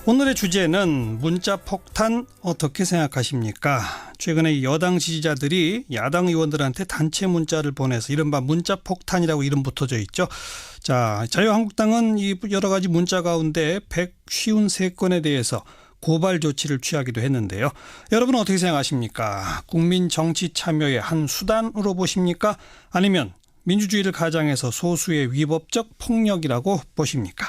오늘의 주제는 문자 폭탄 어떻게 생각하십니까? 최근에 여당 지지자들이 야당 의원들한테 단체 문자를 보내서 이른바 문자 폭탄이라고 이름 붙어져 있죠. 자, 자유한국당은 이 여러 가지 문자 가운데 153건에 대해서 고발 조치를 취하기도 했는데요. 여러분은 어떻게 생각하십니까? 국민 정치 참여의 한 수단으로 보십니까? 아니면 민주주의를 가장해서 소수의 위법적 폭력이라고 보십니까?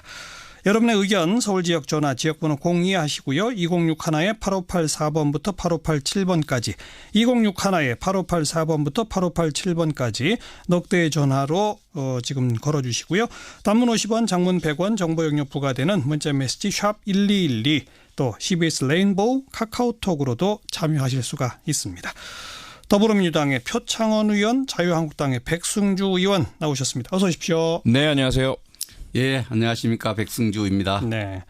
여러분의 의견 서울 지역 전화 지역번호 02하시고요. 2061-8584번부터 8587번까지 2061-8584번부터 8587번까지 넉대의 전화로 지금 걸어주시고요. 단문 50원, 장문 100원 정보 용료 부과되는 문자메시지 샵 1212 또 CBS 레인보우 카카오톡으로도 참여하실 수가 있습니다. 더불어민주당의 표창원 의원, 자유한국당의 백승주 의원 나오셨습니다. 어서 오십시오. 네, 안녕하세요. 예, 안녕하십니까. 백승주입니다. 네,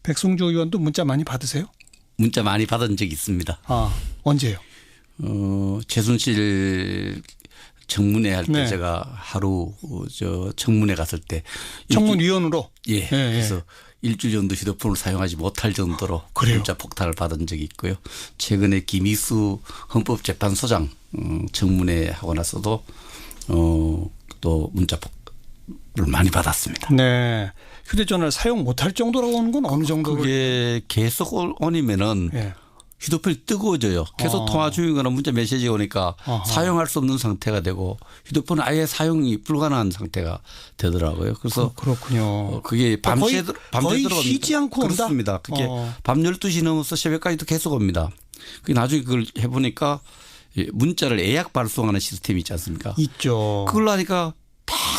백승주 의원도 문자 많이 받으세요? 문자 많이 받은 적이 있습니다. 아, 언제요? 최순실 청문회 할 때 네. 제가 하루 청문회 갔을 때 청문위원으로? 예, 그래서 일주일 정도 휴대폰을 사용하지 못할 정도로 문자 폭탄을 받은 적이 있고요. 최근에 김희수 헌법재판소장 청문회 하고 나서도 또 문자 폭탄을 많이 받았습니다. 네, 휴대전화를 사용 못할 정도라고 하는 건 어느 정도? 그게 계속 오니면은 휴대폰이 뜨거워져요. 계속 통화 중이거나 문자 메시지 오니까 사용할 수 없는 상태가 되고 휴대폰은 아예 사용이 불가능한 상태가 되더라고요. 그래서 그렇군요. 그게 밤새 거의 들어갑니다. 쉬지 않고 온다? 그렇습니다. 그게 밤 12시 넘어서 새벽까지도 계속 옵니다. 그게 나중에 그걸 해보니까 문자를 예약 발송하는 시스템이 있지 않습니까? 있죠. 그걸로 하니까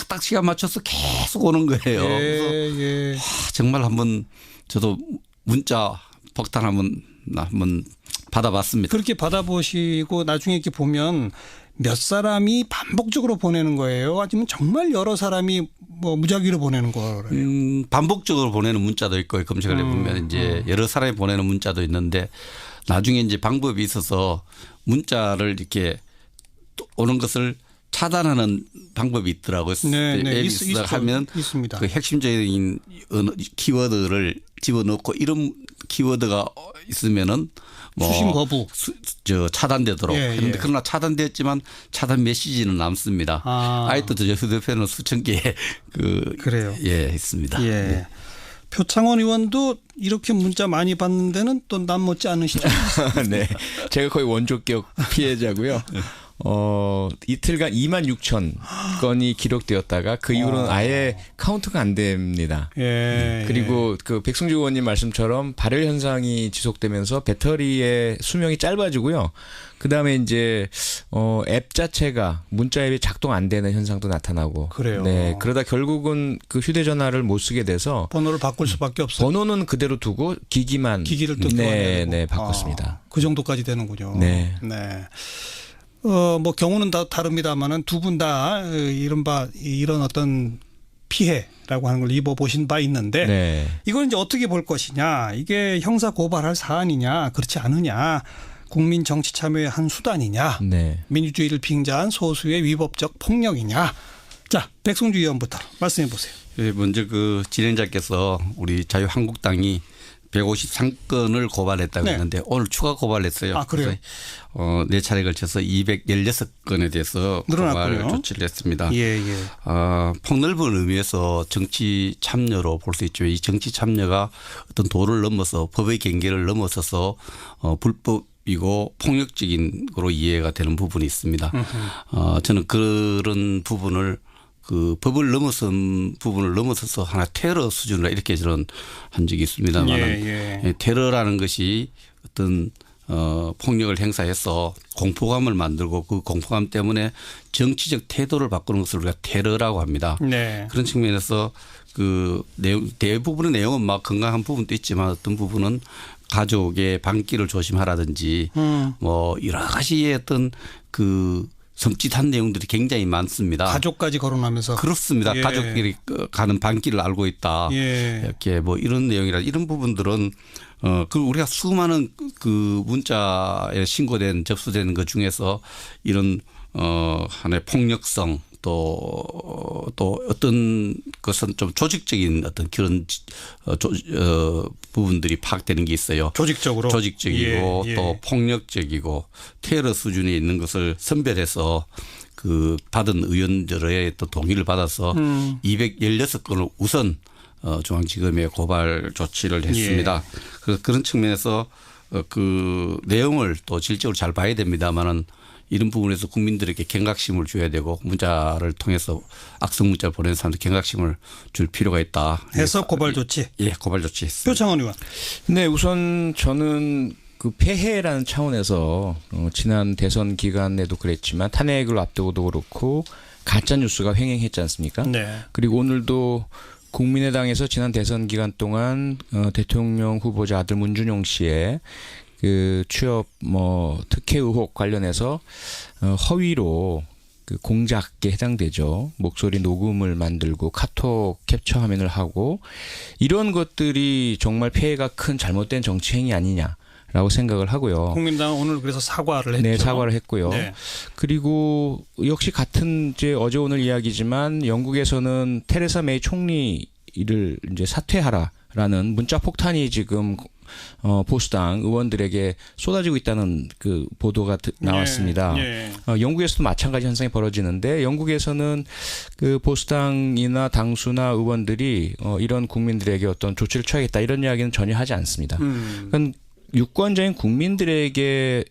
딱 시간 맞춰서 계속 오는 거예요. 그래서 정말 한번 저도 문자 폭탄 한번 받아봤습니다. 그렇게 받아보시고 나중에 이렇게 보면 몇 사람이 반복적으로 보내는 거예요? 아니면 정말 여러 사람이 뭐 무작위로 보내는 거예요? 반복적으로 보내는 문자도 있고 검색을 해보면 이제 여러 사람이 보내는 문자도 있는데 나중에 이제 방법이 있어서 문자를 이렇게 오는 것을 차단하는 방법이 있더라고요. 네, 하면 있습니다. 그 핵심적인 키워드를 집어넣고 이런 키워드가 있으면은 뭐 수신 거부 차단되도록 했는데 그러나 차단됐지만 차단 메시지는 남습니다. 아직도 저 휴대폰은 수천 개 그래요. 있습니다. 예. 표창원 의원도 이렇게 문자 많이 받는 데는 또 남 못지 않으시죠? 네, 제가 거의 원조격 피해자고요. 이틀간 26,000건이 기록되었다가 그 이후로는 아예 카운트가 안 됩니다. 그리고 그 백승주 의원님 말씀처럼 발열 현상이 지속되면서 배터리의 수명이 짧아지고요. 그다음에 이제 앱 자체가 문자 앱이 작동 안 되는 현상도 나타나고. 그래요. 네, 그러다 결국은 그 휴대전화를 못 쓰게 돼서 번호를 바꿀 수밖에 없어요. 번호는 그대로 두고 기기를 또 바꿨습니다. 그 정도까지 되는군요. 네. 뭐 경우는 다 다릅니다만은 두 분 다 이런 어떤 피해라고 하는 걸 입어보신 바 있는데 이걸 이제 어떻게 볼 것이냐, 이게 형사 고발할 사안이냐 그렇지 않으냐, 국민 정치 참여의 한 수단이냐, 민주주의를 빙자한 소수의 위법적 폭력이냐. 자, 백승주 의원부터 말씀해 보세요. 먼저 그 진행자께서 우리 자유한국당이 153건을 고발했다고 했는데 오늘 추가 고발했어요. 아, 그래요? 네 차례에 걸쳐서 216건에 대해서 늘어났군요. 고발 조치를 했습니다. 예. 폭넓은 의미에서 정치 참여로 볼 수 있죠. 이 정치 참여가 어떤 도를 넘어서 법의 경계를 넘어서서 불법이고 폭력적인 거로 이해가 되는 부분이 있습니다. 저는 그런 부분을 그 법을 넘어선 부분을 넘어서서 하나 테러 수준으로 이렇게 저는 한 적이 있습니다만 테러라는 것이 어떤 폭력을 행사해서 공포감을 만들고 그 공포감 때문에 정치적 태도를 바꾸는 것을 우리가 테러라고 합니다. 그런 측면에서 그 대부분의 내용은 막 건강한 부분도 있지만 어떤 부분은 가족의 방귀를 조심하라든지 뭐 여러 가지의 어떤 그 섬찟한 내용들이 굉장히 많습니다. 가족까지 거론하면서. 그렇습니다. 가족끼리 가는 방길을 알고 있다. 이렇게 뭐 이런 내용이라 이런 부분들은 그 우리가 수많은 그 문자에 신고된 접수되는 것 중에서 이런 하나의 폭력성 또 어떤 것은 좀 조직적인 어떤 그런 부분들이 파악되는 게 있어요. 조직적이고 예. 또 폭력적이고 테러 수준에 있는 것을 선별해서 그 받은 의원들의 또 동의를 받아서 216건을 우선 중앙지검에 고발 조치를 했습니다. 그래서 그런 측면에서 그 내용을 또 질적으로 잘 봐야 됩니다만은 이런 부분에서 국민들에게 경각심을 줘야 되고 문자를 통해서 악성 문자를 보내는 사람들 경각심을 줄 필요가 있다. 해서 고발 조치. 예, 고발 조치했습니다. 표창원 의원. 네, 우선 저는 그 폐해라는 차원에서 지난 대선 기간에도 그랬지만 탄핵을 앞두고도 그렇고 가짜 뉴스가 횡행했지 않습니까? 네. 그리고 오늘도 국민의당에서 지난 대선 기간 동안 대통령 후보자 아들 문준용 씨의 그 취업 특혜 의혹 관련해서 허위로 그 공작에 해당되죠. 목소리 녹음을 만들고 카톡 캡처 화면을 하고 이런 것들이 정말 폐해가 큰 잘못된 정치 행위 아니냐라고 생각을 하고요. 국민당은 오늘 그래서 사과를 했죠. 네, 사과를 했고요. 네. 그리고 역시 같은 이제 어제 오늘 이야기지만 영국에서는 테레사 메이 총리를 이제 사퇴하라라는 문자 폭탄이 지금 보수당 의원들에게 쏟아지고 있다는 그 보도가 나왔습니다. 영국에서도 마찬가지 현상이 벌어지는데 영국에서는 그 보수당이나 당수나 의원들이 이런 국민들에게 어떤 조치를 취하겠다 이런 이야기는 전혀 하지 않습니다. 그러니까 유권자인 국민들에게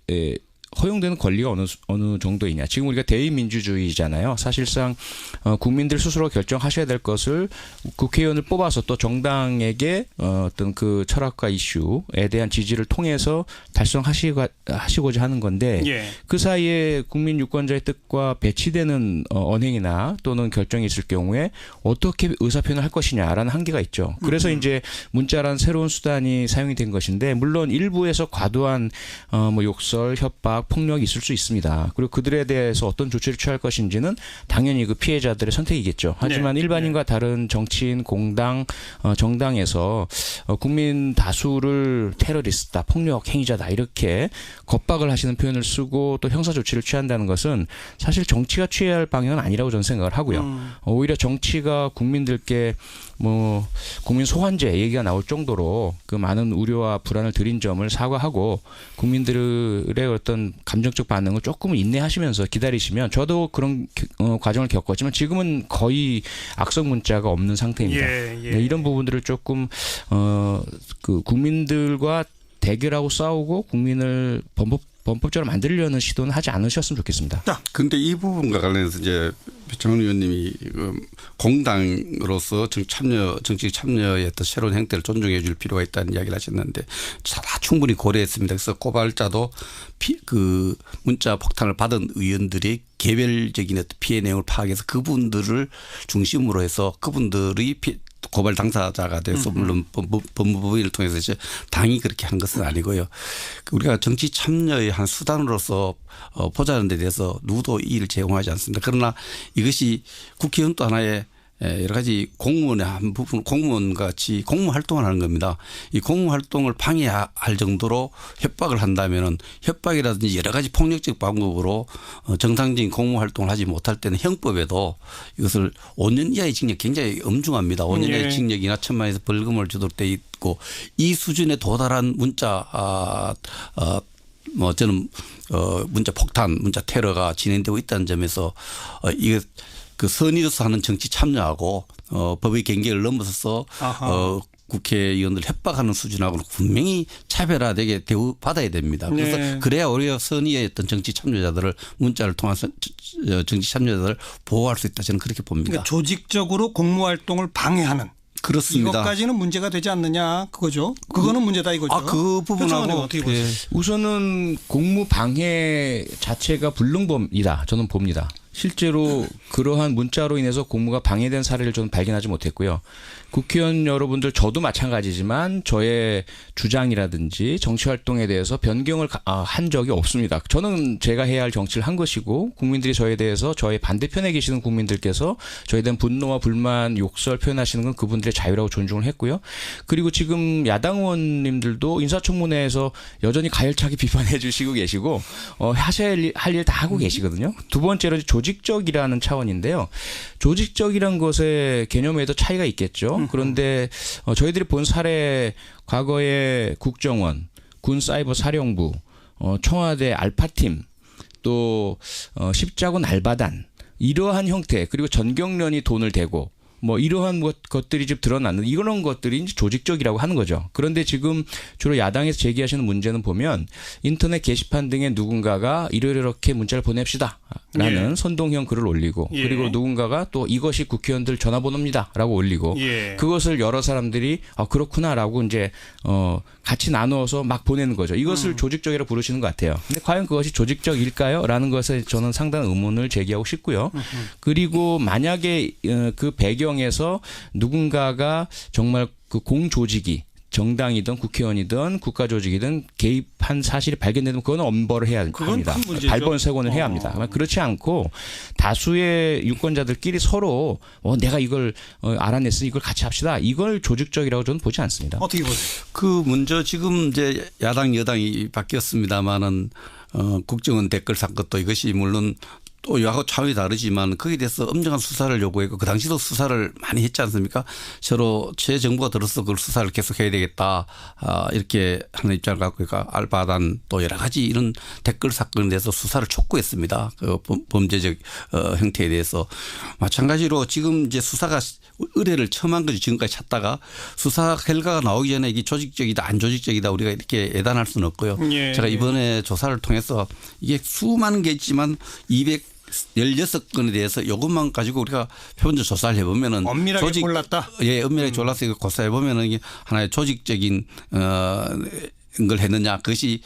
허용되는 권리가 어느 정도이냐. 지금 우리가 대의민주주의잖아요. 사실상 국민들 스스로 결정하셔야 될 것을 국회의원을 뽑아서 또 정당에게 어떤 그 철학과 이슈에 대한 지지를 통해서 달성하시고자 하는 건데 그 사이에 국민 유권자의 뜻과 배치되는 언행이나 또는 결정이 있을 경우에 어떻게 의사표현을 할 것이냐라는 한계가 있죠. 그래서 이제 문자란 새로운 수단이 사용이 된 것인데 물론 일부에서 과도한 욕설, 협박, 폭력이 있을 수 있습니다. 그리고 그들에 대해서 어떤 조치를 취할 것인지는 당연히 그 피해자들의 선택이겠죠. 하지만 일반인과 다른 정치인, 공당, 정당에서 국민 다수를 테러리스트다, 폭력 행위자다 이렇게 겁박을 하시는 표현을 쓰고 또 형사 조치를 취한다는 것은 사실 정치가 취해야 할 방향은 아니라고 저는 생각을 하고요. 오히려 정치가 국민들께 국민 소환제 얘기가 나올 정도로 그 많은 우려와 불안을 드린 점을 사과하고 국민들의 어떤 감정적 반응을 조금은 인내하시면서 기다리시면 저도 그런 과정을 겪었지만 지금은 거의 악성 문자가 없는 상태입니다. 네, 이런 부분들을 조금 그 국민들과 대결하고 싸우고 국민을 범법적으로 만들려는 시도는 하지 않으셨으면 좋겠습니다. 그런데 이 부분과 관련해서 이제 표창원 의원님이 공당으로서 정치 참여의 어떤 새로운 행태를 존중해 줄 필요가 있다는 이야기를 하셨는데 다 충분히 고려했습니다. 그래서 고발자도 그 문자 폭탄을 받은 의원들이 개별적인 어떤 피해 내용을 파악해서 그분들을 중심으로 해서 그분들이 고발 당사자가 돼서 물론 법무부를 통해서 이제 당이 그렇게 한 것은 아니고요. 우리가 정치 참여의 한 수단으로서 보자는 데 대해서 누구도 이의를 제공하지 않습니다. 그러나 이것이 국회의원 또 하나의 여러 가지 공무원의 한 부분, 공무원 같이 공무 활동을 하는 겁니다. 이 공무 활동을 방해할 정도로 협박을 한다면은 협박이라든지 여러 가지 폭력적 방법으로 정상적인 공무 활동을 하지 못할 때는 형법에도 이것을 5년 이하의 징역 굉장히 엄중합니다. 5년 이하의 징역이나 1,000만 원에서 벌금을 주도록 돼 있고 이 수준에 도달한 문자 저는 문자 폭탄, 문자 테러가 진행되고 있다는 점에서 이게 그 선의로서 하는 정치 참여하고 법의 경계를 넘어서서 국회의원들 협박하는 수준하고는 분명히 차별화되게 대우받아야 됩니다. 그래서 그래야 오히려 선의의 어떤 정치 참여자들을 문자를 통해서 정치 참여자들을 보호할 수 있다 저는 그렇게 봅니다. 그러니까 조직적으로 공무활동을 방해하는. 그렇습니다. 이것까지는 문제가 되지 않느냐 그거죠. 그거는 문제다 이거죠. 그 부분하고 어떻게 보세요? 우선은 공무 방해 자체가 불능범이다. 저는 봅니다. 실제로 그러한 문자로 인해서 공무가 방해된 사례를 저는 발견하지 못했고요. 국회의원 여러분들 저도 마찬가지지만 저의 주장이라든지 정치활동에 대해서 변경을 한 적이 없습니다. 저는 제가 해야 할 정치를 한 것이고 국민들이 저에 대해서 저의 반대편에 계시는 국민들께서 저에 대한 분노와 불만, 욕설 표현하시는 건 그분들의 자유라고 존중을 했고요. 그리고 지금 야당 의원님들도 인사청문회에서 여전히 가열차게 비판해 주시고 계시고 하셔야 할 일 다 하고 계시거든요. 두 번째로 조직 조직적이라는 차원인데요. 조직적이란 것의 개념에도 차이가 있겠죠. 그런데 저희들이 본 사례 과거에 국정원, 군사이버사령부, 청와대 알파팀, 또 십자군 알바단 이러한 형태 그리고 전경련이 돈을 대고 뭐 이러한 것들이 좀 드러나는 이런 것들이 이제 조직적이라고 하는 거죠. 그런데 지금 주로 야당에서 제기하시는 문제는 보면 인터넷 게시판 등에 누군가가 이렇게 문자를 보냅시다라는 선동형 글을 올리고 그리고 누군가가 또 이것이 국회의원들 전화번호입니다라고 올리고 그것을 여러 사람들이 그렇구나라고 이제 같이 나누어서 막 보내는 거죠. 이것을 조직적이라고 부르시는 것 같아요. 근데 과연 그것이 조직적일까요? 라는 것에 저는 상당한 의문을 제기하고 싶고요. 그리고 만약에 그 배경에서 누군가가 정말 그 공조직이 정당이든 국회의원이든 국가조직이든 개입한 사실이 발견되면 그건 엄벌을 해야 합니다. 발본색원을 해야 합니다. 그렇지 않고 다수의 유권자들끼리 서로 내가 이걸 알아냈으니 이걸 같이 합시다. 이걸 조직적이라고 저는 보지 않습니다. 어떻게 보세요? 그 문제 지금 이제 야당 여당이 바뀌었습니다마는 국정원 댓글 사건도 이것이 물론 또 여하고 차원이 다르지만 거기에 대해서 엄정한 수사를 요구했고 그 당시도 수사를 많이 했지 않습니까? 서로 제 정부가 들어서 그걸 수사를 계속 해야 되겠다 이렇게 하는 입장을 갖고 있고 알바단 또 여러 가지 이런 댓글 사건에 대해서 수사를 촉구했습니다. 그 범죄적 형태에 대해서 마찬가지로 지금 이제 수사가 의뢰를 처음 한 거지 지금까지 찾다가 수사 결과가 나오기 전에 이게 조직적이다 안 조직적이다 우리가 이렇게 예단할 수는 없고요. 제가 이번에 조사를 통해서 이게 수많은 게 있지만 216건에 대해서 이것만 가지고 우리가 표본적 조사를 해보면은 엄밀하게 골랐다. 예, 엄밀하게 골라서 이거 고사해 보면은 이게 하나의 조직적인 걸 했느냐 그것이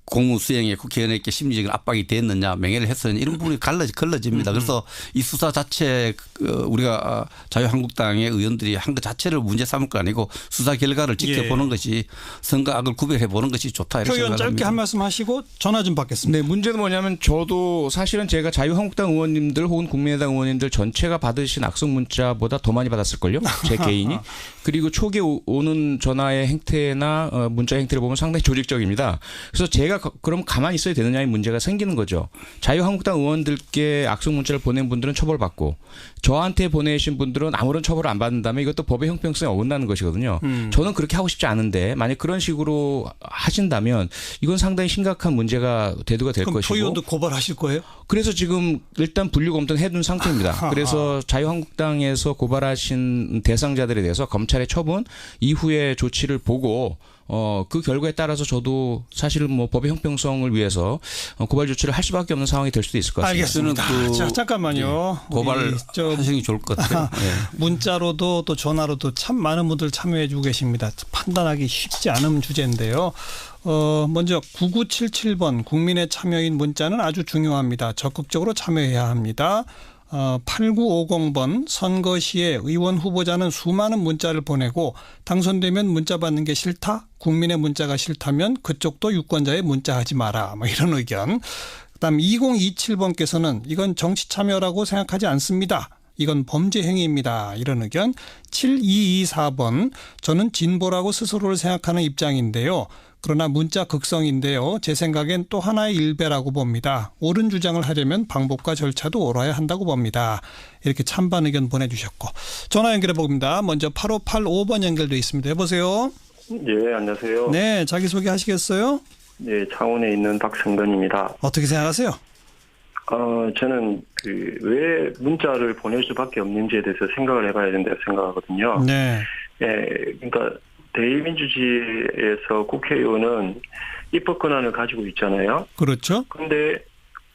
공무 수행에 국회의원에게 심리적인 압박이 됐느냐 명예를 했었느냐 이런 부분이 걸러집니다. 그래서 이 수사 자체 우리가 자유한국당의 의원들이 한 것 자체를 문제 삼을 거 아니고 수사 결과를 지켜보는 것이 선거악을 구별해 보는 것이 좋다 이렇게 생각합니다. 짧게 한 말씀 하시고 전화 좀 받겠습니다. 네, 문제는 뭐냐면 저도 사실은 제가 자유한국당 의원님들 혹은 국민의당 의원님들 전체가 받으신 악성 문자보다 더 많이 받았을걸요. 제 개인이. 그리고 초기에 오는 전화의 행태나 문자 행태를 보면 상당히 조직적입니다. 그래서 제가 그럼 가만히 있어야 되느냐의 문제가 생기는 거죠. 자유한국당 의원들께 악성 문자를 보낸 분들은 처벌받고 저한테 보내신 분들은 아무런 처벌을 안 받는다면 이것도 법의 형평성에 어긋나는 것이거든요. 저는 그렇게 하고 싶지 않은데 만약 그런 식으로 하신다면 이건 상당히 심각한 문제가 대두가 될 것이고. 그럼 표의원도 고발하실 거예요? 그래서 지금 일단 분류 검토는 해둔 상태입니다. 그래서 자유한국당에서 고발하신 대상자들에 대해서 검찰의 처분 이후에 조치를 보고 그 결과에 따라서 저도 사실은 뭐 법의 형평성을 위해서 고발 조치를 할 수밖에 없는 상황이 될 수도 있을 것 같습니다. 알겠습니다. 자, 잠깐만요. 고발 하시는 게 좋을 것 같아요. 네. 문자로도 또 전화로도 참 많은 분들 참여해 주고 계십니다. 판단하기 쉽지 않은 주제인데요. 먼저 9977번 국민의 참여인 문자는 아주 중요합니다. 적극적으로 참여해야 합니다. 8950번 선거 시에 의원 후보자는 수많은 문자를 보내고 당선되면 문자 받는 게 싫다? 국민의 문자가 싫다면 그쪽도 유권자의 문자하지 마라. 뭐 이런 의견. 그다음 2027번께서는 이건 정치 참여라고 생각하지 않습니다. 이건 범죄 행위입니다. 이런 의견. 7224번 저는 진보라고 스스로를 생각하는 입장인데요. 그러나 문자 극성인데요. 제 생각엔 또 하나의 일배라고 봅니다. 옳은 주장을 하려면 방법과 절차도 옳아야 한다고 봅니다. 이렇게 찬반 의견 보내주셨고. 전화 연결해 봅니다. 먼저 8585번 연결돼 있습니다. 여보세요. 네, 안녕하세요. 네, 자기소개 하시겠어요? 네, 창원에 있는 박성근입니다. 어떻게 생각하세요? 저는 왜 문자를 보낼 수밖에 없는지에 대해서 생각을 해봐야 된다고 생각하거든요. 네. 그러니까 대의민주주의에서 국회의원은 입법 권한을 가지고 있잖아요. 그렇죠. 그런데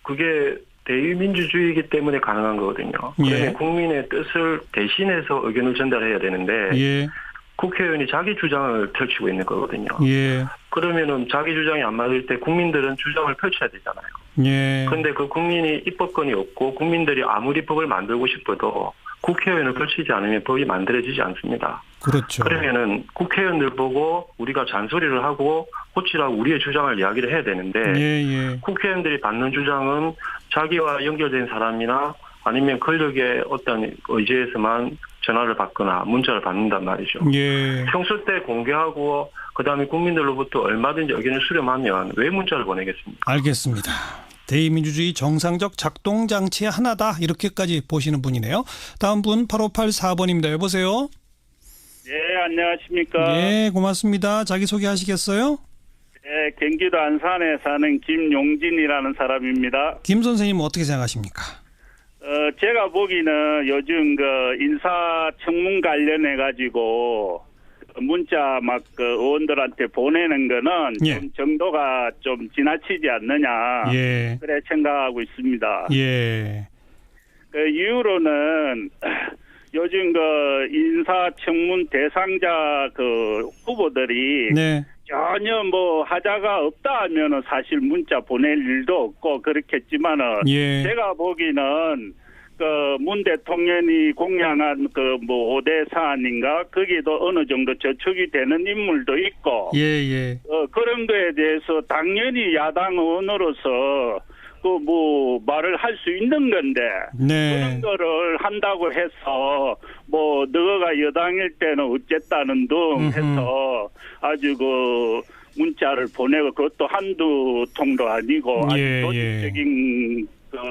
그게 대의민주주의이기 때문에 가능한 거거든요. 그러면 국민의 뜻을 대신해서 의견을 전달해야 되는데 국회의원이 자기 주장을 펼치고 있는 거거든요. 그러면은 자기 주장이 안 맞을 때 국민들은 주장을 펼쳐야 되잖아요. 그런데 그 국민이 입법권이 없고 국민들이 아무리 법을 만들고 싶어도 국회의원을 펼치지 않으면 법이 만들어지지 않습니다. 그렇죠. 그러면은 국회의원들 보고 우리가 잔소리를 하고 고치라고 우리의 주장을 이야기를 해야 되는데 국회의원들이 받는 주장은 자기와 연결된 사람이나 아니면 권력의 어떤 의지에서만 전화를 받거나 문자를 받는단 말이죠. 평소 때 공개하고 그다음에 국민들로부터 얼마든지 의견을 수렴하면 왜 문자를 보내겠습니까? 알겠습니다. 대의민주주의 정상적 작동 장치의 하나다 이렇게까지 보시는 분이네요. 다음 분 8584번입니다. 여보세요. 네, 안녕하십니까. 네, 고맙습니다. 자기소개하시겠어요? 네, 경기도 안산에 사는 김용진이라는 사람입니다. 김 선생님 어떻게 생각하십니까? 제가 보기는 요즘 인사청문 관련해 가지고 문자 의원들한테 보내는 거는 예. 좀 정도가 좀 지나치지 않느냐. 예. 그래 생각하고 있습니다. 예. 그 이후로는 요즘 인사청문 대상자 후보들이 네. 전혀 하자가 없다 하면은 사실 문자 보낼 일도 없고 그렇겠지만은 예. 제가 보기는 문 대통령이 공약한 5대 사안인가 거기도 어느 정도 저촉이 되는 인물도 있고 예. 그런 거에 대해서 당연히 야당 의원으로서 말을 할 수 있는 건데 네. 그런 거를 한다고 해서 너가 여당일 때는 어쨌다는 등 해서 아주 문자를 보내고 그것도 한두 통도 아니고 아주 조직적인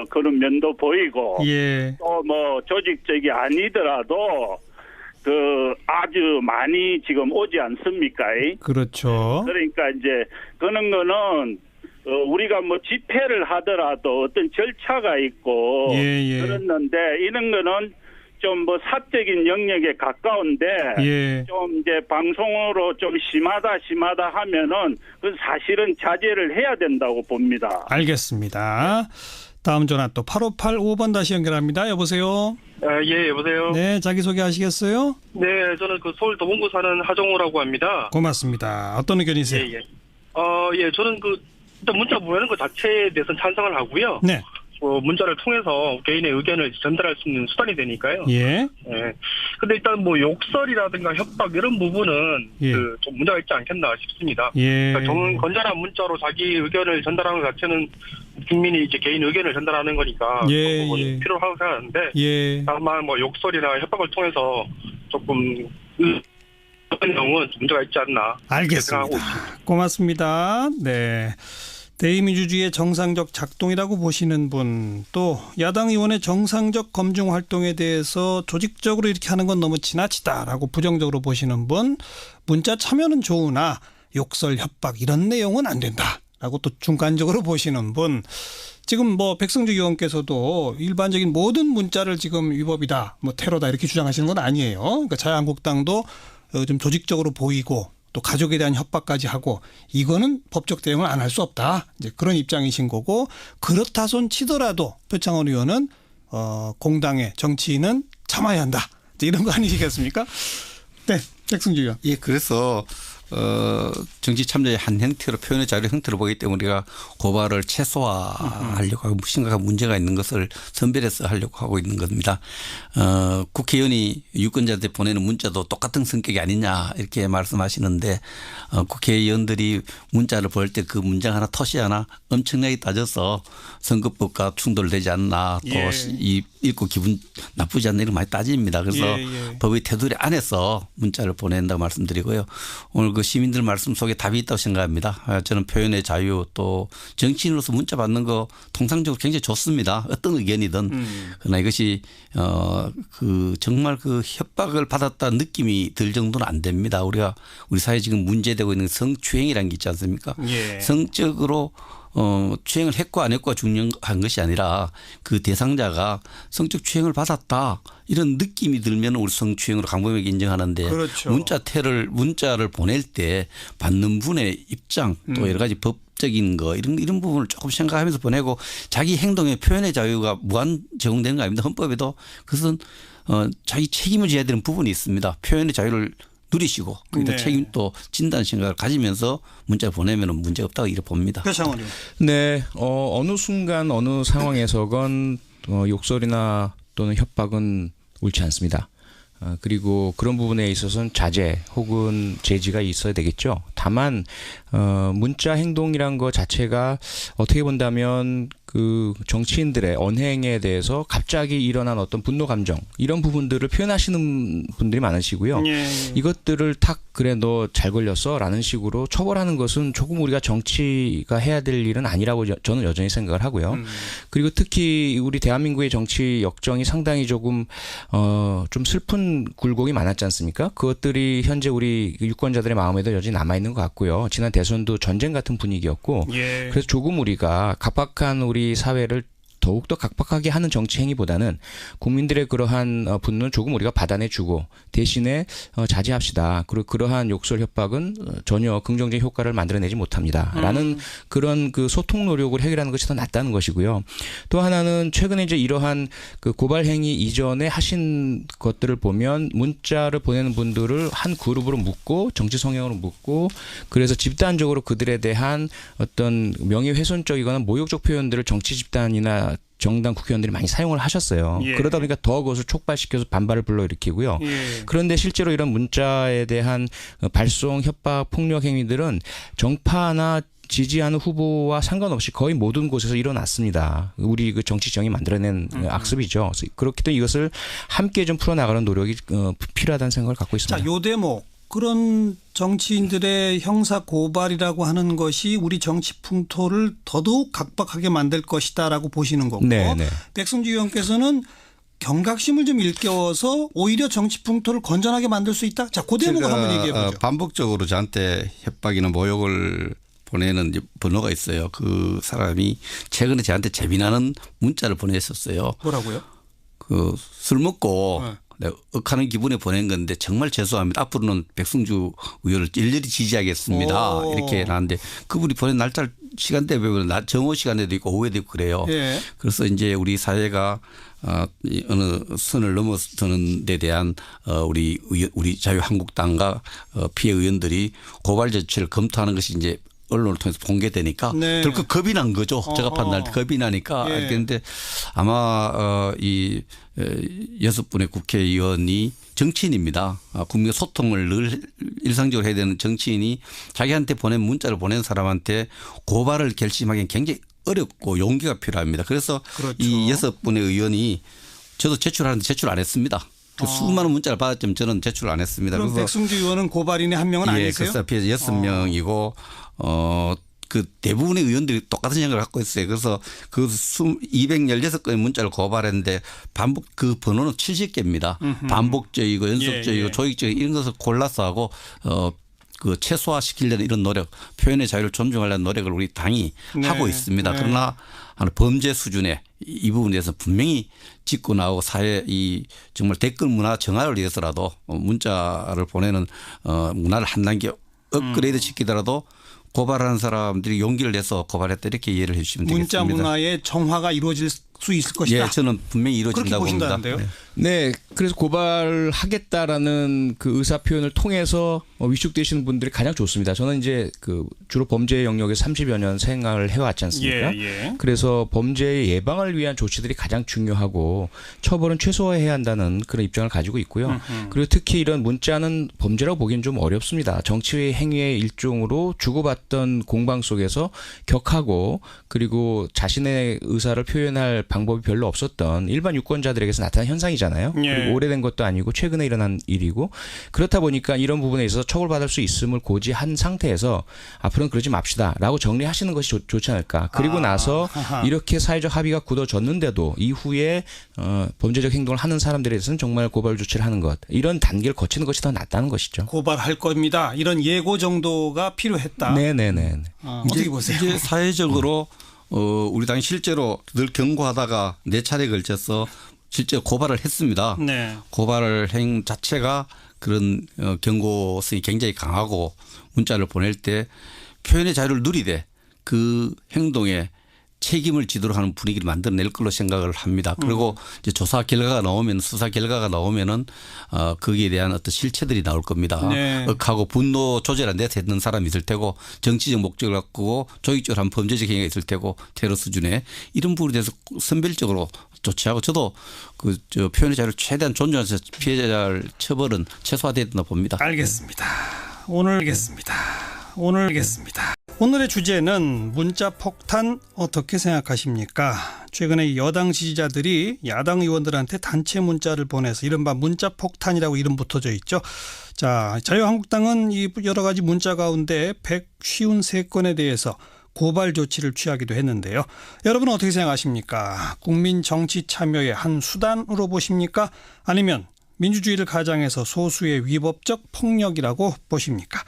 그런 면도 보이고 예. 또 조직적이 아니더라도 아주 많이 지금 오지 않습니까? 그렇죠. 그러니까 이제 그런 거는 우리가 집회를 하더라도 어떤 절차가 있고 그랬는데 이런 거는 좀 사적인 영역에 가까운데 좀 이제 방송으로 좀 심하다 하면은 그 사실은 자제를 해야 된다고 봅니다. 알겠습니다. 다음 전화 또 8585번 다시 연결합니다. 여보세요. 예, 여보세요. 네, 자기소개 하시겠어요? 네, 저는 서울 도봉구 사는 하정우라고 합니다. 고맙습니다. 어떤 의견이세요? 예, 저는 일단 문자 보내는 것 자체에 대해서는 찬성을 하고요. 네. 문자를 통해서 개인의 의견을 전달할 수 있는 수단이 되니까요. 예. 예. 근데 일단 욕설이라든가 협박 이런 부분은 좀 문제가 있지 않겠나 싶습니다. 예. 그러니까 건전한 문자로 자기 의견을 전달하는 것 자체는 국민이 이제 개인 의견을 전달하는 거니까 필요하다고 생각하는데 다만 욕설이나 협박을 통해서 조금 그런 경우는 문제가 있지 않나. 알겠습니다. 고맙습니다. 네. 대의민주주의의 정상적 작동이라고 보시는 분, 또 야당 의원의 정상적 검증 활동에 대해서 조직적으로 이렇게 하는 건 너무 지나치다라고 부정적으로 보시는 분, 문자 참여는 좋으나 욕설, 협박 이런 내용은 안 된다라고 또 중간적으로 보시는 분, 지금 백승주 의원께서도 일반적인 모든 문자를 지금 위법이다, 테러다 이렇게 주장하시는 건 아니에요. 그러니까 자유한국당도 좀 조직적으로 보이고 또 가족에 대한 협박까지 하고 이거는 법적 대응을 안 할 수 없다. 이제 그런 입장이신 거고 그렇다 손 치더라도 표창원 의원은 공당의 정치인은 참아야 한다. 이제 이런 거 아니시겠습니까? 네, 백승주 의원. 예, 그래서 정치 참여의 한 형태로 표현의 자유 형태로 보기 때문에 우리가 고발을 최소화하려고 하고 심각한 문제가 있는 것을 선별해서 하려고 하고 있는 겁니다. 국회의원이 유권자한테 보내는 문자도 똑같은 성격이 아니냐 이렇게 말씀하시는데 국회의원들이 문자를 보낼 때 그 문장 하나 토시 하나 엄청나게 따져서 선거법과 충돌되지 않나 또 읽고 기분 나쁘지 않나 이런 많이 따집니다. 그래서 법의 테두리 안에서 문자를 보낸다고 말씀드리고요. 오늘 시민들 말씀 속에 답이 있다고 생각합니다. 저는 표현의 자유 또 정치인으로서 문자 받는 거 통상적으로 굉장히 좋습니다. 어떤 의견이든. 그러나 이것이 정말 협박을 받았다는 느낌이 들 정도는 안 됩니다. 우리 사회에 지금 문제되고 있는 성추행이라는 게 있지 않습니까? 성적으로 추행을 했고 안 했고가 중요한 것이 아니라 그 대상자가 성적 추행을 받았다 이런 느낌이 들면 우리 성추행으로 강범하게 인정하는데 문자를 보낼 때 받는 분의 입장 또 여러 가지 법적인 거 이런 부분을 조금 생각하면서 보내고 자기 행동의 표현의 자유가 무한 제공되는 거 아닙니다. 헌법에도 그것은 자기 책임을 져야 되는 부분이 있습니다. 표현의 자유를 누리시고 거기다 책임 또 진다는 생각을 가지면서 문자를 보내면 문제 없다고 이렇게 봅니다. 네, 어느 순간 어느 상황에서건 욕설이나 또는 협박은 옳지 않습니다. 그리고 그런 부분에 있어서는 자제 혹은 제지가 있어야 되겠죠. 다만 문자 행동이란 것 자체가 어떻게 본다면 그 정치인들의 언행에 대해서 갑자기 일어난 어떤 분노 감정 이런 부분들을 표현하시는 분들이 많으시고요. 이것들을 탁 그래 너 잘 걸렸어라는 식으로 처벌하는 것은 조금 우리가 정치가 해야 될 일은 아니라고 저는 여전히 생각을 하고요. 그리고 특히 우리 대한민국의 정치 역정이 상당히 조금 좀 슬픈 굴곡이 많았지 않습니까? 그것들이 현재 우리 유권자들의 마음에도 여전히 남아 있는 것 같고요. 지난 대선도 전쟁 같은 분위기였고, 그래서 조금 우리가 각박한 우리 사회를 더욱더 각박하게 하는 정치 행위보다는 국민들의 그러한 분노는 조금 우리가 받아내주고 대신에 자제합시다. 그리고 그러한 욕설 협박은 전혀 긍정적인 효과를 만들어내지 못합니다. 라는 그런 그 소통 노력을 해결하는 것이 더 낫다는 것이고요. 또 하나는 최근에 이제 이러한 그 고발 행위 이전에 하신 것들을 보면 문자를 보내는 분들을 한 그룹으로 묶고 정치 성향으로 묶고 그래서 집단적으로 그들에 대한 어떤 명예훼손적이거나 모욕적 표현들을 정치 집단이나 정당 국회의원들이 많이 사용을 하셨어요. 그러다 보니까 더 그것을 촉발시켜서 반발을 불러일으키고요. 그런데 실제로 이런 문자에 대한 발송, 협박, 폭력 행위들은 정파나 지지하는 후보와 상관없이 거의 모든 곳에서 일어났습니다. 우리 그 정치 지형이 만들어낸 악습이죠. 그렇기 때문에 이것을 함께 좀 풀어나가는 노력이 필요하다는 생각을 갖고 있습니다. 자, 요 대목. 그런 정치인들의 형사 고발이라고 하는 것이 우리 정치 풍토를 더더욱 각박하게 만들 것이다라고 보시는 거고 네네. 백승주 의원께서는 경각심을 좀 일깨워서 오히려 정치 풍토를 건전하게 만들 수 있다. 자, 그 대목을 한번 얘기해 보죠. 반복적으로 저한테 협박이나 모욕을 보내는 번호가 있어요. 그 사람이 최근에 저한테 재미나는 문자를 보냈었어요. 뭐라고요? 그 술 먹고 억하는 기분에 보낸 건데 정말 죄송합니다. 앞으로는 백승주 의원을 일일이 지지하겠습니다. 이렇게 나왔는데 그분이 보낸 날짜 시간대에 보면 정오 시간에도 있고 오후에도 있고 그래요. 그래서 이제 우리 사회가 어느 선을 넘어서는 데 대한 우리 자유한국당과 피해 의원들이 고발 조치를 검토하는 것이 이제 언론을 통해서 공개되니까 덜컥 겁이 난 거죠. 제가 판단할 때 겁이 나니까. 그런데 아마 이 6분의 국회의원이 정치인입니다. 국민과 소통을 늘 일상적으로 해야 되는 정치인이 자기한테 보낸 문자를 보낸 사람한테 고발을 결심하기는 굉장히 어렵고 용기가 필요합니다. 그래서 그렇죠. 이 6분의 의원이 저도 제출하는데 제출 안 했습니다. 수많은 문자를 받았지만 저는 제출 안 했습니다. 그럼 백승주 의원은 고발인의 한 명은 아니세요? 그래서 피해자 6명이고 그 대부분의 의원들이 똑같은 생각을 갖고 있어요. 그래서 그 216건의 문자를 고발했는데 반복 그 번호는 70개입니다. 반복적이고 연속적이고 조직적이고 이런 것을 골라서 하고 그 최소화시키려는 이런 노력, 표현의 자유를 존중하려는 노력을 우리 당이 하고 있습니다. 그러나 범죄 수준의 이 부분에 대해서 분명히 짚고 나오고 사회 이 정말 댓글 문화 정화를 위해서라도 문자를 보내는 문화를 한 단계 업그레이드 시키더라도 고발하는 사람들이 용기를 내서 고발했다 이렇게 이해를 해 주시면 되겠습니다. 문자 문화의 정화가 이루어질 수 있을 것이다. 예, 저는 분명히 이루어진다고 봅니다. 네, 그래서 고발하겠다라는 그 의사 표현을 통해서 위축되시는 분들이 가장 좋습니다. 저는 이제 그 주로 범죄 영역에 30여 년 생활을 해왔지 않습니까? 그래서 범죄 예방을 위한 조치들이 가장 중요하고 처벌은 최소화해야 한다는 그런 입장을 가지고 있고요. 그리고 특히 이런 문자는 범죄라고 보기엔 좀 어렵습니다. 정치 행위의 일종으로 주고받던 공방 속에서 격하고 그리고 자신의 의사를 표현할 방법이 별로 없었던 일반 유권자들에게서 나타난 현상이잖아요. 그리고 오래된 것도 아니고 최근에 일어난 일이고 그렇다 보니까 이런 부분에 있어서 처벌받을 수 있음을 고지한 상태에서 앞으로는 그러지 맙시다라고 정리하시는 것이 좋지 않을까. 그리고 나서 이렇게 사회적 합의가 굳어졌는데도 이후에 범죄적 행동을 하는 사람들에 대해서는 정말 고발 조치를 하는 것. 이런 단계를 거치는 것이 더 낫다는 것이죠. 고발할 겁니다. 이런 예고 정도가 필요했다. 네네네. 어떻게 보세요? 이제 사회적으로 우리 당이 실제로 늘 경고하다가 4차례에 걸쳐서 실제 고발을 했습니다. 고발을 행 자체가 그런 경고성이 굉장히 강하고 문자를 보낼 때 표현의 자유를 누리되 그 행동에 책임을 지도록 하는 분위기를 만들어낼 걸로 생각을 합니다. 그리고 이제 조사 결과가 나오면 수사 결과가 나오면은 거기에 대한 어떤 실체들이 나올 겁니다. 억하고 분노 조절 안 돼서 했는 사람이 있을 테고 정치적 목적을 갖고 조직적으로 한 범죄적 행위가 있을 테고 테러 수준에 이런 부분에 대해서 선별적으로 조치하고 저도 그 표현의 자유를 최대한 존중해서 피해자를 처벌은 최소화돼야 된다고 봅니다. 알겠습니다. 오늘 알겠습니다. 오늘의 주제는 문자 폭탄 어떻게 생각하십니까? 최근에 여당 지지자들이 야당 의원들한테 단체 문자를 보내서 이른바 문자 폭탄이라고 이름 붙어져 있죠. 자, 자유한국당은 이 여러 가지 문자 가운데 153건에 대해서 고발 조치를 취하기도 했는데요. 여러분은 어떻게 생각하십니까? 국민 정치 참여의 한 수단으로 보십니까? 아니면 민주주의를 가장해서 소수의 위법적 폭력이라고 보십니까?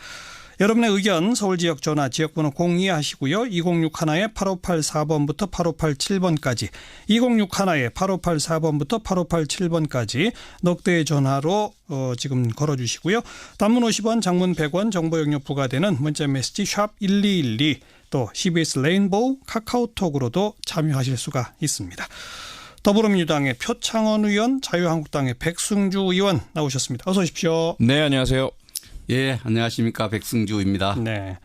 여러분의 의견 서울 지역 전화 지역번호 02 하시고요. 2061-8584번부터 8587번까지 2061-8584번부터 8587번까지 넉대의 전화로 지금 걸어주시고요. 단문 50원, 장문 100원 정보 용역 부과되는 문자메시지 샵 1212 또 CBS 레인보우 카카오톡으로도 참여하실 수가 있습니다. 더불어민주당의 표창원 의원, 자유한국당의 백승주 의원 나오셨습니다. 어서 오십시오. 네, 안녕하세요. 예, 안녕하십니까. 백승주입니다. 네,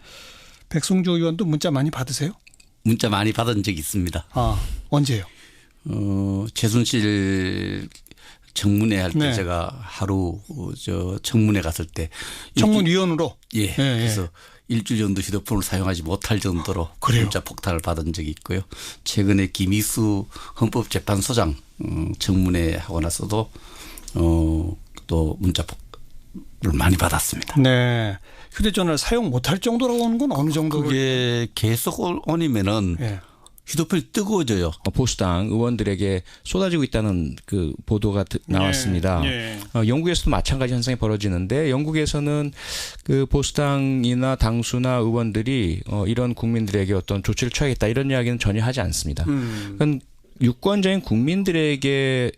백승주 의원도 문자 많이 받으세요? 문자 많이 받은 적이 있습니다. 아, 언제요? 최순실 청문회 할 때 네. 제가 하루 청문회 갔을 때 청문위원으로? 예. 그래서 일주일 정도 휴대폰을 사용하지 못할 정도로 그래요? 문자 폭탄을 받은 적이 있고요. 최근에 김희수 헌법재판소장 청문회 하고 나서도 또 문자 폭탄을 많이 받았습니다. 네. 휴대전화를 사용 못할 정도라고 하는 건 어느 정도? 그게 계속 온이면은 네. 휴대폰이 뜨거워져요. 보수당 의원들에게 쏟아지고 있다는 그 보도가 나왔습니다. 네. 영국에서도 마찬가지 현상이 벌어지는데 영국에서는 그 보수당이나 당수나 의원들이 이런 국민들에게 어떤 조치를 취하겠다 이런 이야기는 전혀 하지 않습니다. 그건 유권자인 국민들에게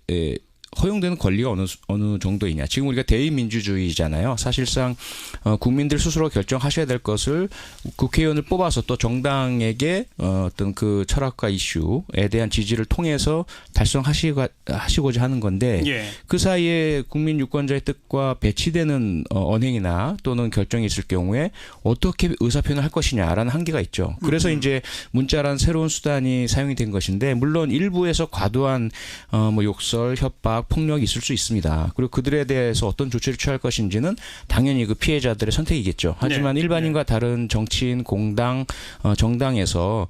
허용되는 권리가 어느 정도이냐. 지금 우리가 대의민주주의잖아요. 사실상 국민들 스스로 결정하셔야 될 것을 국회의원을 뽑아서 또 정당에게 어떤 그 철학과 이슈에 대한 지지를 통해서 달성하시고자 하는 건데 예. 그 사이에 국민 유권자의 뜻과 배치되는 언행이나 또는 결정이 있을 경우에 어떻게 의사표현을 할 것이냐라는 한계가 있죠. 그래서 이제 문자라는 새로운 수단이 사용이 된 것인데 물론 일부에서 과도한 뭐 욕설, 협박, 폭력이 있을 수 있습니다. 그리고 그들에 대해서 어떤 조치를 취할 것인지는 당연히 그 피해자들의 선택이겠죠. 하지만 네. 일반인과 다른 정치인, 공당, 정당에서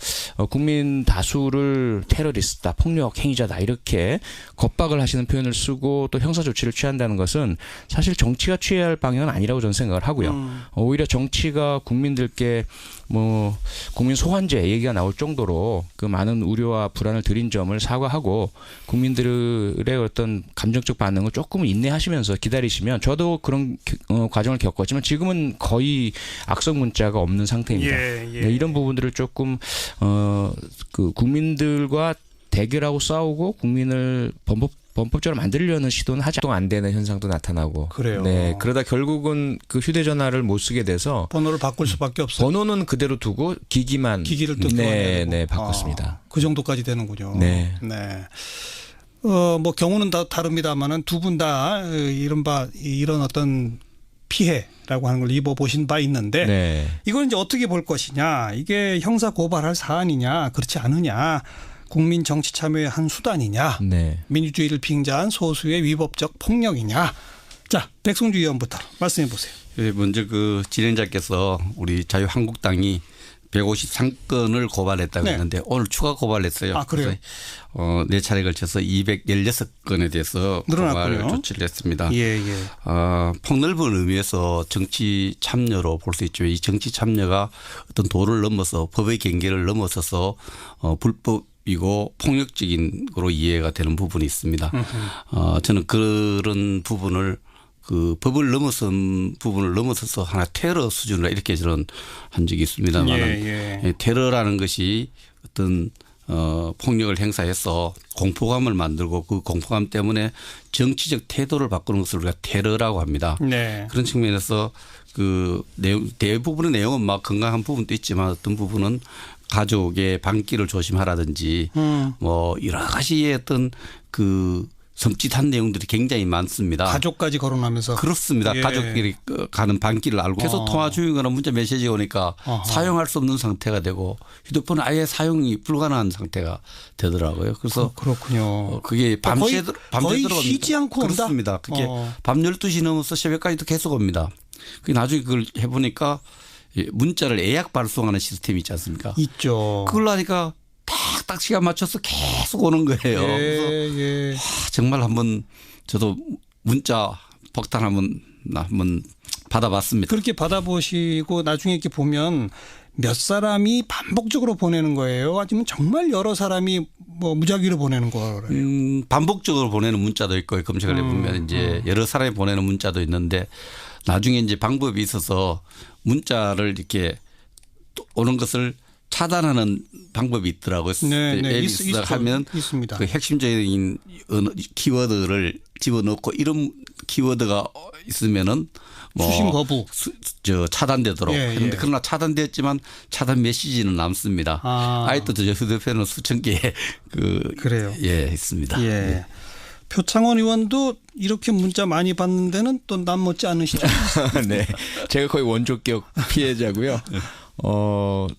국민 다수를 테러리스트다, 폭력 행위자다 이렇게 겁박을 하시는 표현을 쓰고 또 형사 조치를 취한다는 것은 사실 정치가 취해야 할 방향은 아니라고 저는 생각을 하고요. 오히려 정치가 국민들께 뭐 국민 소환제 얘기가 나올 정도로 그 많은 우려와 불안을 드린 점을 사과하고 국민들의 어떤 감정적 반응을 조금 인내하시면서 기다리시면 저도 그런 과정을 겪었지만 지금은 거의 악성 문자가 없는 상태입니다. 네, 이런 부분들을 조금 그 국민들과 대결하고 싸우고 국민을 범법적으로 만들려는 시도는 하지 안 되는 현상도 나타나고. 그래요. 네, 그러다 결국은 그 휴대전화를 못 쓰게 돼서 번호를 바꿀 수밖에 없어요. 번호는 그대로 두고 기기를 또 네, 바꿨습니다. 그 정도까지 되는군요. 네. 네. 뭐 경우는 다 다릅니다만은 두 분 다 이런 어떤 피해라고 하는 걸 입어보신 바 있는데 네. 이걸 이제 어떻게 볼 것이냐. 이게 형사 고발할 사안이냐 그렇지 않으냐. 국민 정치 참여의 한 수단이냐. 네. 민주주의를 빙자한 소수의 위법적 폭력이냐. 자, 백승주 의원부터 말씀해 보세요. 먼저 그 진행자께서 우리 자유한국당이 153건을 고발했다고 네. 했는데 오늘 추가 고발했어요. 아, 그래요? 네 차례 걸쳐서 216건에 대해서 늘어났군요. 고발 조치를 했습니다. 예. 폭넓은 의미에서 정치 참여로 볼 수 있죠. 이 정치 참여가 어떤 도를 넘어서 법의 경계를 넘어서서 불법이고 폭력적인 거로 이해가 되는 부분이 있습니다. 저는 그런 부분을 그 법을 넘어선 부분을 넘어서서 하나 테러 수준으로 이렇게 저는 한 적이 있습니다만 테러라는 것이 어떤 폭력을 행사해서 공포감을 만들고 그 공포감 때문에 정치적 태도를 바꾸는 것을 우리가 테러라고 합니다. 네. 그런 측면에서 그 대부분의 내용은 막 건강한 부분도 있지만 어떤 부분은 가족의 방귀를 조심하라든지 뭐 여러 가지의 어떤 그 섬찟한 내용들이 굉장히 많습니다. 가족까지 거론하면서. 그렇습니다. 가족끼리 가는 방길을 알고 계속 통화 중이거나 문자 메시지 오니까 사용할 수 없는 상태가 되고 휴대폰은 아예 사용이 불가능한 상태가 되더라고요. 그래서 그렇군요. 그게 밤새 거의 들어갑니다. 쉬지 않고 온다? 그렇습니다. 그게 밤 12시 넘어서 새벽까지도 계속 옵니다. 나중에 그걸 해보니까 문자를 예약 발송하는 시스템이 있지 않습니까? 있죠. 그걸로 하니까 딱 시간 맞춰서 계속 오는 거예요. 그래서 정말 한번 저도 문자 폭탄 한번 받아봤습니다. 그렇게 받아보시고 나중에 이렇게 보면 몇 사람이 반복적으로 보내는 거예요? 아니면 정말 여러 사람이 뭐 무작위로 보내는 거예요? 반복적으로 보내는 문자도 있고 검색을 해보면 이제 여러 사람이 보내는 문자도 있는데 나중에 이제 방법이 있어서 문자를 이렇게 오는 것을 차단하는 방법이 있더라고요. 네, 하면 있습니다. 그 핵심적인 키워드를 집어넣고 이런 키워드가 있으면은 뭐 수신 거부, 차단되도록 했는데 그러나 차단됐지만 차단 메시지는 남습니다. 아직도 저 휴대폰은 수천 개 그래요. 있습니다. 예. 표창원 의원도 이렇게 문자 많이 받는 데는 또 남 못지 않으시죠? 네, 제가 거의 원조격 피해자고요.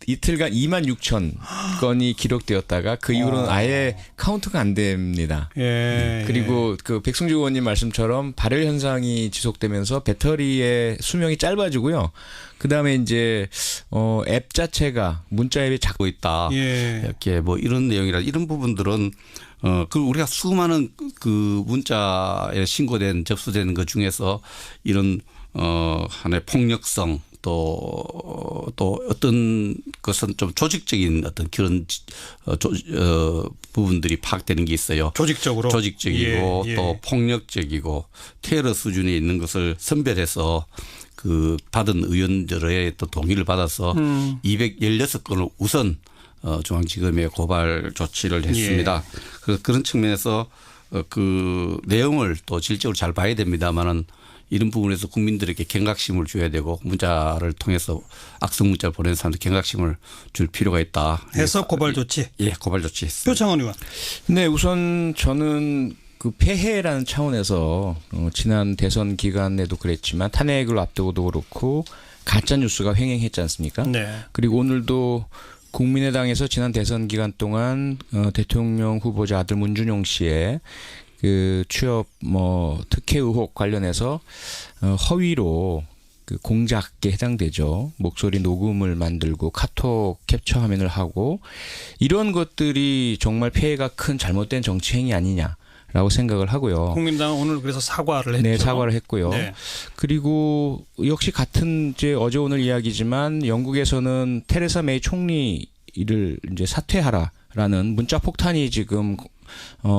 이틀간 26,000 건이 기록되었다가 그 이후로는 아예 카운트가 안 됩니다. 그리고 그 백승주 의원님 말씀처럼 발열 현상이 지속되면서 배터리의 수명이 짧아지고요. 그 다음에 이제 앱 자체가 문자 앱이 작고 있다. 이렇게 뭐 이런 내용이라 이런 부분들은 그 우리가 수많은 그 문자에 신고된 접수되는 것 중에서 이런 하나의 폭력성 또 어떤 것은 좀 조직적인 어떤 그런 부분들이 파악되는 게 있어요. 조직적이고 또 폭력적이고 테러 수준에 있는 것을 선별해서 그 받은 의원들의 또 동의를 받아서 216건을 우선 중앙지검에 고발 조치를 했습니다. 그래서 그런 측면에서 그 내용을 또 질적으로 잘 봐야 됩니다만은 이런 부분에서 국민들에게 경각심을 줘야 되고 문자를 통해서 악성 문자를 보내는 사람들 경각심을 줄 필요가 있다. 해서 고발 조치. 고발 조치 했습니다. 표창원 의원. 네, 우선 저는 그 폐해라는 차원에서 지난 대선 기간에도 그랬지만 탄핵을 앞두고도 그렇고 가짜 뉴스가 횡행했지 않습니까? 그리고 오늘도 국민의당에서 지난 대선 기간 동안 대통령 후보자 아들 문준용 씨의 그 취업 특혜 의혹 관련해서 허위로 그 공작에 해당되죠. 목소리 녹음을 만들고 카톡 캡처 화면을 하고 이런 것들이 정말 폐해가 큰 잘못된 정치 행위 아니냐라고 생각을 하고요. 국민당은 오늘 그래서 사과를 했죠. 네, 사과를 했고요. 그리고 역시 같은 이제 어제 오늘 이야기지만 영국에서는 테레사 메이 총리를 이제 사퇴하라라는 문자 폭탄이 지금